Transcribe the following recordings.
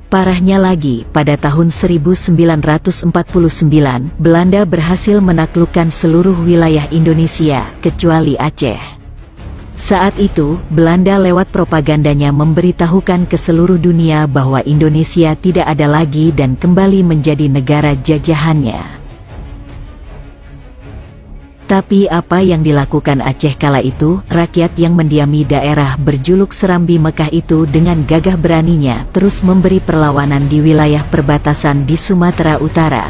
Parahnya lagi, pada tahun 1949, Belanda berhasil menaklukkan seluruh wilayah Indonesia, kecuali Aceh. Saat itu, Belanda lewat propagandanya memberitahukan ke seluruh dunia bahwa Indonesia tidak ada lagi dan kembali menjadi negara jajahannya. Tapi apa yang dilakukan Aceh kala itu? Rakyat yang mendiami daerah berjuluk Serambi Mekah itu dengan gagah beraninya terus memberi perlawanan di wilayah perbatasan di Sumatera Utara.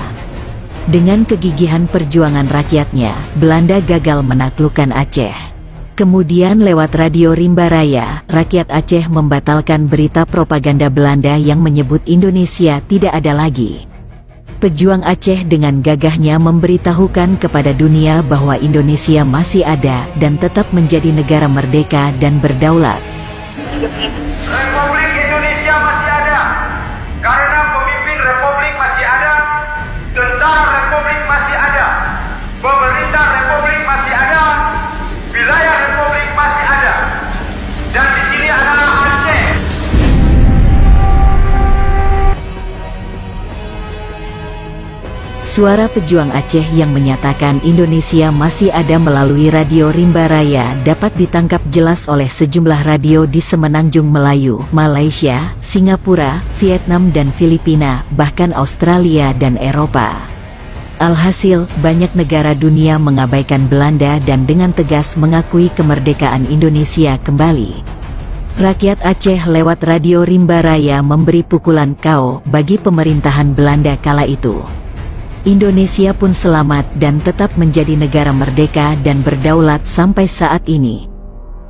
Dengan kegigihan perjuangan rakyatnya, Belanda gagal menaklukkan Aceh. Kemudian lewat radio Rimba Raya, rakyat Aceh membatalkan berita propaganda Belanda yang menyebut Indonesia tidak ada lagi. Pejuang Aceh dengan gagahnya memberitahukan kepada dunia bahwa Indonesia masih ada dan tetap menjadi negara merdeka dan berdaulat. Republik Indonesia masih ada, karena pemimpin Republik masih ada, tentara Republik masih ada, pemerintah Republik masih ada, wilayah Republik masih ada, dan di sini adalah Aceh. Suara pejuang Aceh yang menyatakan Indonesia masih ada melalui radio Rimba Raya dapat ditangkap jelas oleh sejumlah radio di Semenanjung Melayu, Malaysia, Singapura, Vietnam dan Filipina, bahkan Australia dan Eropa. Alhasil, banyak negara dunia mengabaikan Belanda dan dengan tegas mengakui kemerdekaan Indonesia kembali. Rakyat Aceh lewat radio Rimba Raya memberi pukulan KO bagi pemerintahan Belanda kala itu. Indonesia pun selamat dan tetap menjadi negara merdeka dan berdaulat sampai saat ini.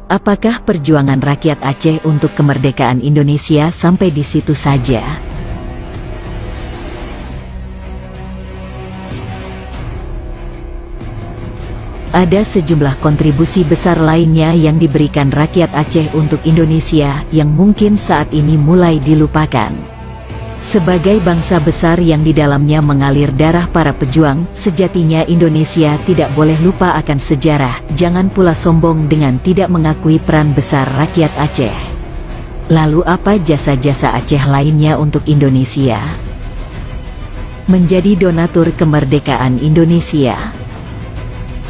Apakah perjuangan rakyat Aceh untuk kemerdekaan Indonesia sampai di situ saja? Ada sejumlah kontribusi besar lainnya yang diberikan rakyat Aceh untuk Indonesia yang mungkin saat ini mulai dilupakan. Sebagai bangsa besar yang di dalamnya mengalir darah para pejuang, sejatinya Indonesia tidak boleh lupa akan sejarah, jangan pula sombong dengan tidak mengakui peran besar rakyat Aceh. Lalu apa jasa-jasa Aceh lainnya untuk Indonesia? Menjadi donatur kemerdekaan Indonesia.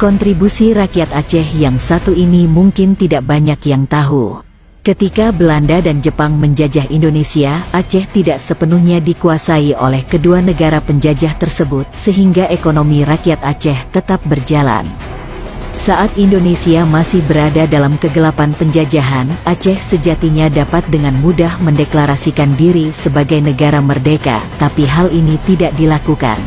Kontribusi rakyat Aceh yang satu ini mungkin tidak banyak yang tahu. Ketika Belanda dan Jepang menjajah Indonesia, Aceh tidak sepenuhnya dikuasai oleh kedua negara penjajah tersebut, sehingga ekonomi rakyat Aceh tetap berjalan. Saat Indonesia masih berada dalam kegelapan penjajahan, Aceh sejatinya dapat dengan mudah mendeklarasikan diri sebagai negara merdeka, tapi hal ini tidak dilakukan.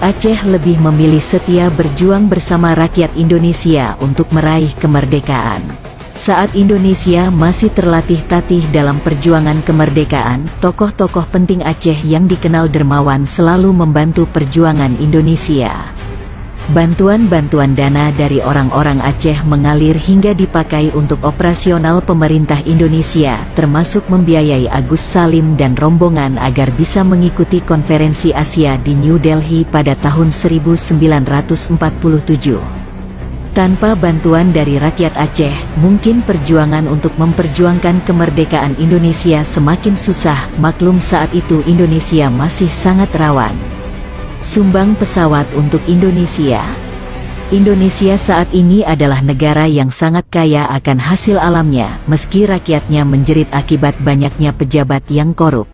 Aceh lebih memilih setia berjuang bersama rakyat Indonesia untuk meraih kemerdekaan. Saat Indonesia masih terlatih-tatih dalam perjuangan kemerdekaan, tokoh-tokoh penting Aceh yang dikenal dermawan selalu membantu perjuangan Indonesia. Bantuan-bantuan dana dari orang-orang Aceh mengalir hingga dipakai untuk operasional pemerintah Indonesia, termasuk membiayai Agus Salim dan rombongan agar bisa mengikuti konferensi Asia di New Delhi pada tahun 1947. Tanpa bantuan dari rakyat Aceh, mungkin perjuangan untuk memperjuangkan kemerdekaan Indonesia semakin susah. Maklum saat itu Indonesia masih sangat rawan. Sumbang pesawat untuk Indonesia. Indonesia saat ini adalah negara yang sangat kaya akan hasil alamnya, meski rakyatnya menjerit akibat banyaknya pejabat yang korup.